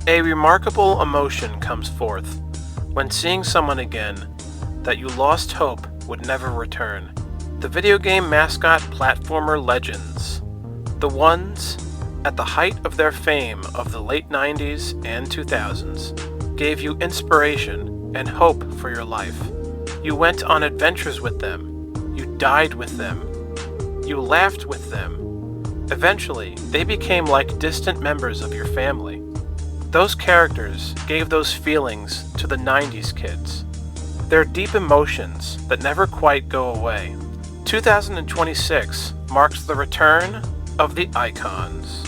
A remarkable emotion comes forth when seeing someone again that you lost hope would never return. The video game mascot platformer legends, the ones at the height of their fame of the late 90s and 2000s, gave you inspiration and hope for your life. You went on adventures with them. You died with them. You laughed with them. Eventually, they became like distant members of your family. Those characters gave those feelings to the 90s kids. They're deep emotions that never quite go away. 2026 marks the return of the icons.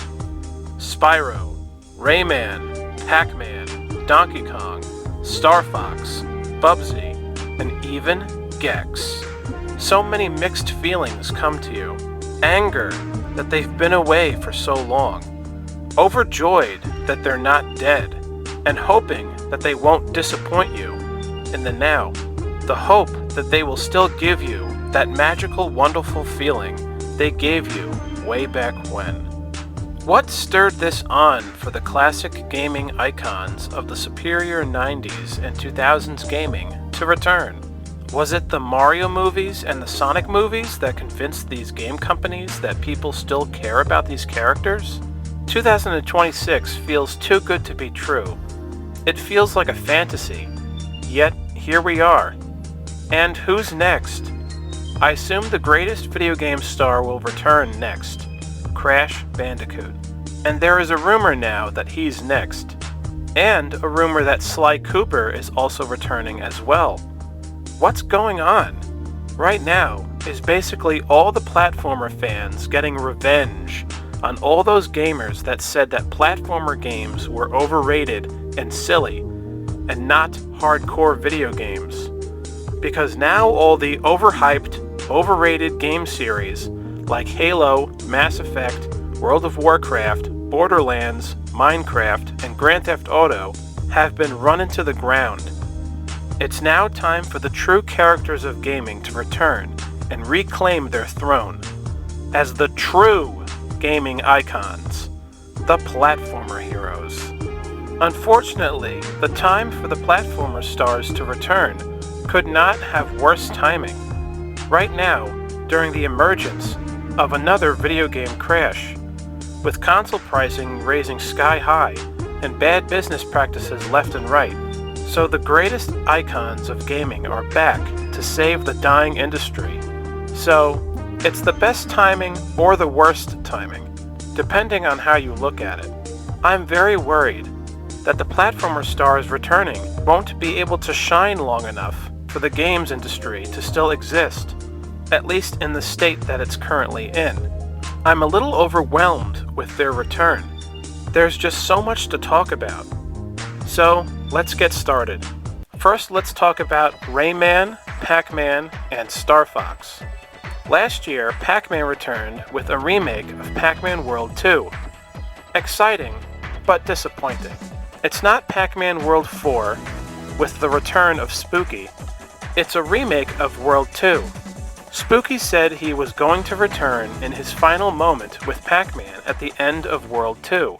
Spyro, Rayman, Pac-Man, Donkey Kong, Star Fox, Bubsy, and even Gex. So many mixed feelings come to you. Anger that they've been away for so long. Overjoyed that they're not dead, and hoping that they won't disappoint you in the now. The hope that they will still give you that magical, wonderful feeling they gave you way back when. What stirred this on for the classic gaming icons of the superior 90s and 2000s gaming to return? Was it the Mario movies and the Sonic movies that convinced these game companies that people still care about these characters? 2026 feels too good to be true. It feels like a fantasy, yet here we are. And who's next? I assume the greatest video game star will return next, Crash Bandicoot. And there is a rumor now that he's next, and a rumor that Sly Cooper is also returning as well. What's going on? Right now is basically all the platformer fans getting revenge on all those gamers that said that platformer games were overrated and silly, and not hardcore video games. Because now all the overhyped, overrated game series like Halo, Mass Effect, World of Warcraft, Borderlands, Minecraft, and Grand Theft Auto have been run into the ground. It's now time for the true characters of gaming to return and reclaim their throne as the true gaming icons, the platformer heroes. Unfortunately, the time for the platformer stars to return could not have worse timing. Right now, during the emergence of another video game crash, with console pricing raising sky high and bad business practices left and right. So the greatest icons of gaming are back to save the dying industry. So it's the best timing or the worst timing, depending on how you look at it. I'm very worried that the platformer stars returning won't be able to shine long enough for the games industry to still exist, at least in the state that it's currently in. I'm a little overwhelmed with their return. There's just so much to talk about. So, let's get started. First, let's talk about Rayman, Pac-Man, and Star Fox. Last year, Pac-Man returned with a remake of Pac-Man World 2. Exciting, but disappointing. It's not Pac-Man World 4 with the return of Spooky. It's a remake of World 2. Spooky said he was going to return in his final moment with Pac-Man at the end of World 2.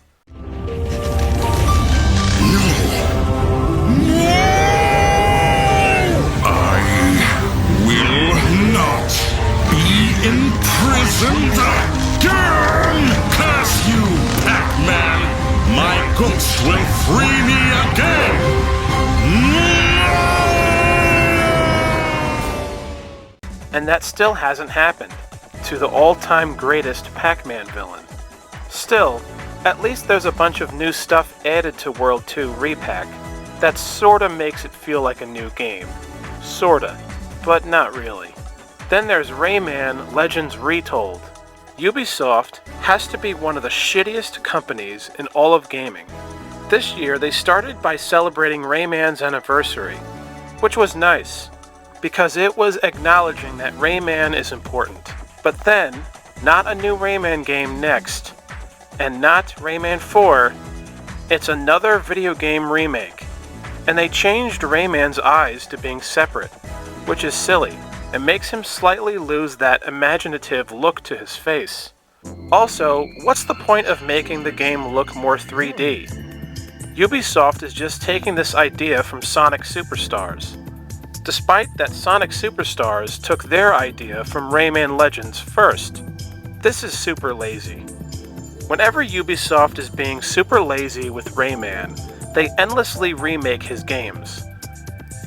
Imprisoned again! Curse you, Pac-Man! My ghost will free me again! And that still hasn't happened to the all-time greatest Pac-Man villain. Still, at least there's a bunch of new stuff added to World 2 Repack that sorta makes it feel like a new game. Sorta, but not really. Then there's Rayman Legends Retold. Ubisoft has to be one of the shittiest companies in all of gaming. This year they started by celebrating Rayman's anniversary, which was nice, because it was acknowledging that Rayman is important. But then, not a new Rayman game next, and not Rayman 4, it's another video game remake. And they changed Rayman's eyes to being separate, which is silly. It makes him slightly lose that imaginative look to his face. Also, what's the point of making the game look more 3D? Ubisoft is just taking this idea from Sonic Superstars. Despite that Sonic Superstars took their idea from Rayman Legends first. This is super lazy. Whenever Ubisoft is being super lazy with Rayman, they endlessly remake his games.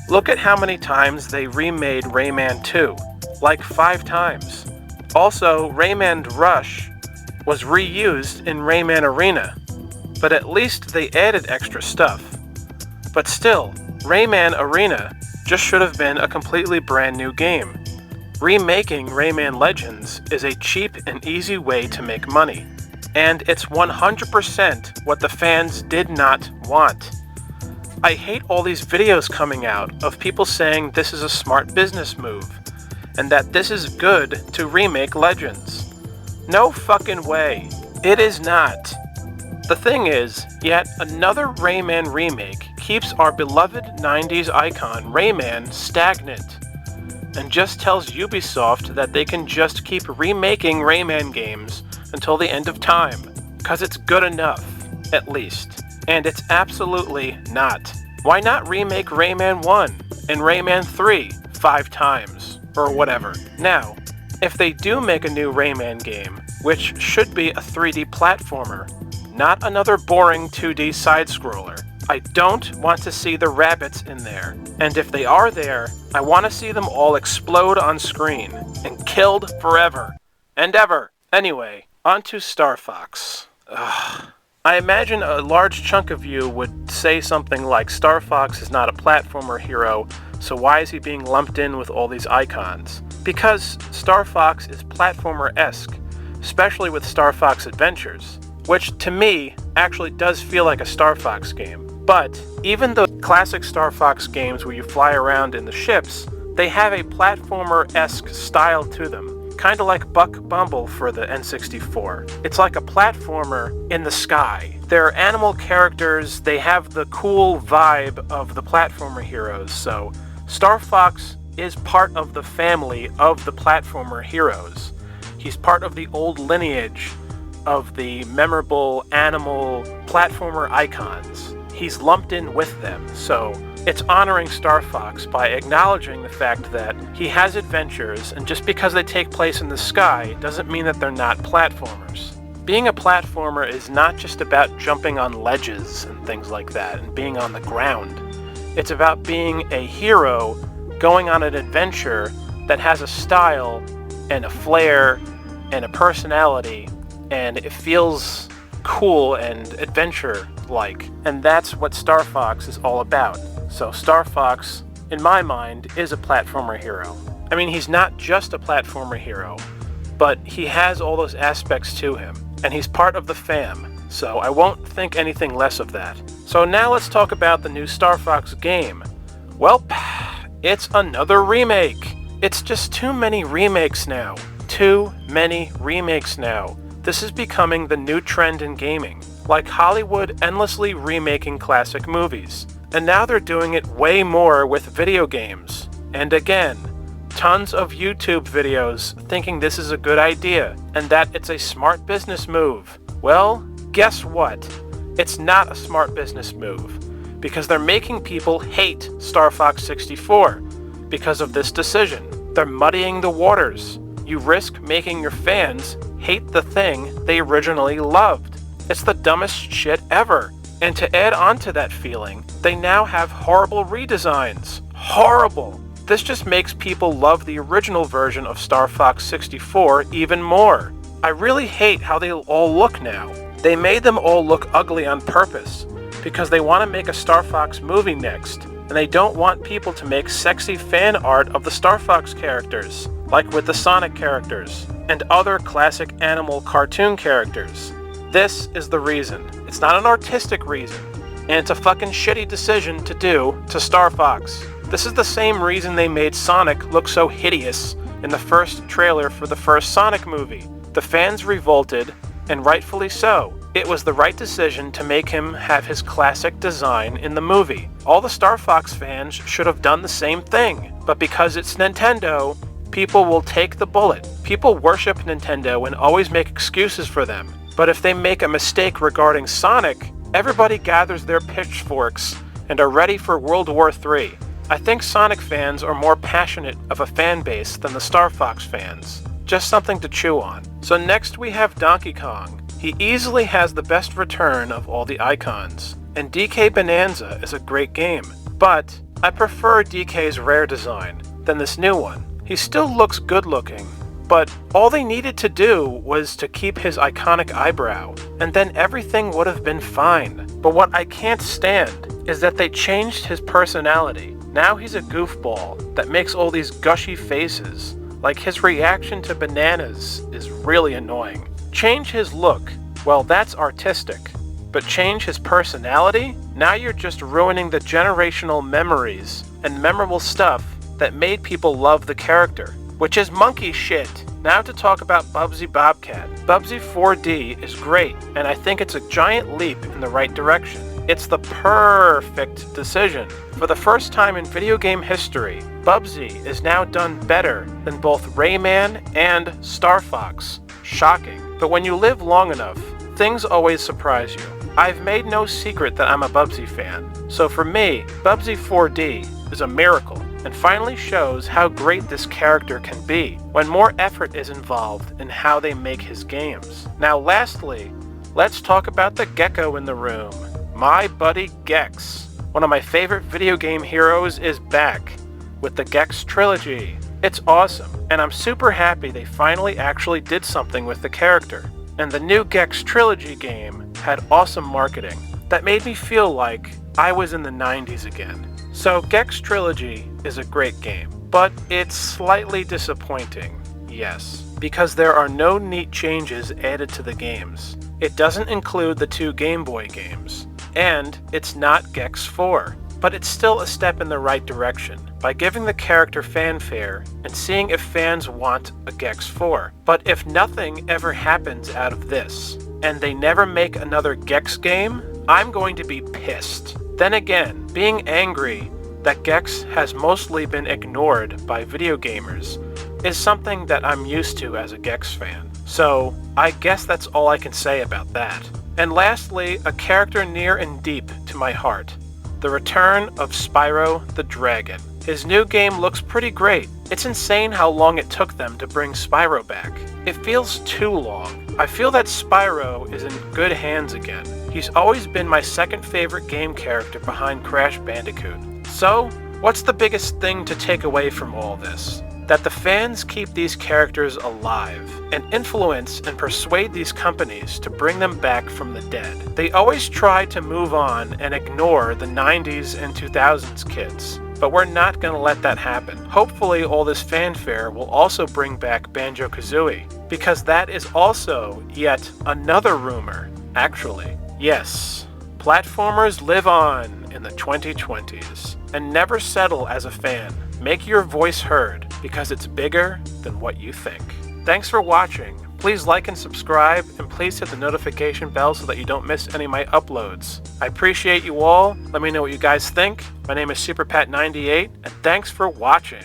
Look at how many times they remade Rayman 2, like 5 times. Also, Rayman Rush was reused in Rayman Arena, but at least they added extra stuff. But still, Rayman Arena just should have been a completely brand new game. Remaking Rayman Legends is a cheap and easy way to make money, and it's 100% what the fans did not want. I hate all these videos coming out of people saying this is a smart business move, and that this is good to remake Legends. No fucking way. It is not. The thing is, yet another Rayman remake keeps our beloved 90s icon Rayman stagnant, and just tells Ubisoft that they can just keep remaking Rayman games until the end of time, cause it's good enough, at least. And it's absolutely not. Why not remake Rayman 1 and Rayman 3 5 times, or whatever? Now, if they do make a new Rayman game, which should be a 3D platformer, not another boring 2D side-scroller, I don't want to see the rabbits in there. And if they are there, I want to see them all explode on screen and killed forever and ever. Anyway, on to Star Fox. Ugh. I imagine a large chunk of you would say something like Star Fox is not a platformer hero, so why is he being lumped in with all these icons? Because Star Fox is platformer-esque, especially with Star Fox Adventures, which to me actually does feel like a Star Fox game. But even the classic Star Fox games where you fly around in the ships, they have a platformer-esque style to them. Kind of like Buck Bumble for the N64. It's like a platformer in the sky. They're animal characters, they have the cool vibe of the platformer heroes, so Star Fox is part of the family of the platformer heroes. He's part of the old lineage of the memorable animal platformer icons. He's lumped in with them, so it's honoring Star Fox by acknowledging the fact that he has adventures, and just because they take place in the sky doesn't mean that they're not platformers. Being a platformer is not just about jumping on ledges and things like that and being on the ground. It's about being a hero going on an adventure that has a style and a flair and a personality, and it feels cool and adventure-like. And that's what Star Fox is all about. So Star Fox, in my mind, is a platformer hero. I mean, he's not just a platformer hero, but he has all those aspects to him, and he's part of the fam, so I won't think anything less of that. So now let's talk about the new Star Fox game. Well, it's another remake. It's just too many remakes now. Too many remakes now. This is becoming the new trend in gaming, like Hollywood endlessly remaking classic movies. And now they're doing it way more with video games. And again, tons of YouTube videos thinking this is a good idea and that it's a smart business move. Well, guess what? It's not a smart business move, because they're making people hate Star Fox 64 because of this decision. They're muddying the waters. You risk making your fans hate the thing they originally loved. It's the dumbest shit ever. And to add on to that feeling, they now have horrible redesigns. Horrible! This just makes people love the original version of Star Fox 64 even more. I really hate how they all look now. They made them all look ugly on purpose, because they want to make a Star Fox movie next, and they don't want people to make sexy fan art of the Star Fox characters, like with the Sonic characters, and other classic animal cartoon characters. This is the reason. It's not an artistic reason, and it's a fucking shitty decision to do to Star Fox. This is the same reason they made Sonic look so hideous in the first trailer for the first Sonic movie. The fans revolted, and rightfully so. It was the right decision to make him have his classic design in the movie. All the Star Fox fans should have done the same thing, but because it's Nintendo, people will take the bullet. People worship Nintendo and always make excuses for them. But if they make a mistake regarding Sonic, Everybody gathers their pitchforks and are ready for World War III. I think Sonic fans are more passionate of a fan base than the Star Fox fans. Just something to chew on. So next we have Donkey Kong. He easily has the best return of all the icons. And DK Bonanza is a great game. But I prefer DK's rare design than this new one. He still looks good looking, but all they needed to do was to keep his iconic eyebrow, and then everything would have been fine. But what I can't stand is that they changed his personality. Now he's a goofball that makes all these gushy faces. Like, his reaction to bananas is really annoying. Change his look, well, that's artistic. But change his personality? Now you're just ruining the generational memories and memorable stuff that made people love the character, which is monkey shit. Now to talk about Bubsy Bobcat. Bubsy 4D is great, and I think it's a giant leap in the right direction. It's the perfect decision. For the first time in video game history, Bubsy is now done better than both Rayman and Star Fox. Shocking. But when you live long enough, things always surprise you. I've made no secret that I'm a Bubsy fan, so for me, Bubsy 4D is a miracle, and finally shows how great this character can be when more effort is involved in how they make his games. Now lastly, let's talk about the gecko in the room. My buddy Gex. One of my favorite video game heroes is back with the Gex trilogy. It's awesome, and I'm super happy they finally actually did something with the character. And the new Gex trilogy game had awesome marketing that made me feel like I was in the 90s again. So Gex Trilogy is a great game, but it's slightly disappointing, yes, because there are no neat changes added to the games. It doesn't include the 2 Game Boy games, and it's not Gex 4, but it's still a step in the right direction by giving the character fanfare and seeing if fans want a Gex 4. But if nothing ever happens out of this, and they never make another Gex game, I'm going to be pissed. Then again, being angry that Gex has mostly been ignored by video gamers is something that I'm used to as a Gex fan. So I guess that's all I can say about that. And lastly, a character near and deep to my heart. The return of Spyro the Dragon. His new game looks pretty great. It's insane how long it took them to bring Spyro back. It feels too long. I feel that Spyro is in good hands again. He's always been my second favorite game character behind Crash Bandicoot. So, what's the biggest thing to take away from all this? That the fans keep these characters alive and influence and persuade these companies to bring them back from the dead. They always try to move on and ignore the 90s and 2000s kids, but we're not going to let that happen. Hopefully all this fanfare will also bring back Banjo-Kazooie, because that is also yet another rumor, actually. Yes, platformers live on in the 2020s, and never settle as a fan. Make your voice heard, because it's bigger than what you think. Thanks for watching. Please like and subscribe, and please hit the notification bell so that you don't miss any of my uploads. I appreciate you all. Let me know what you guys think. My name is SuperPat98, and thanks for watching.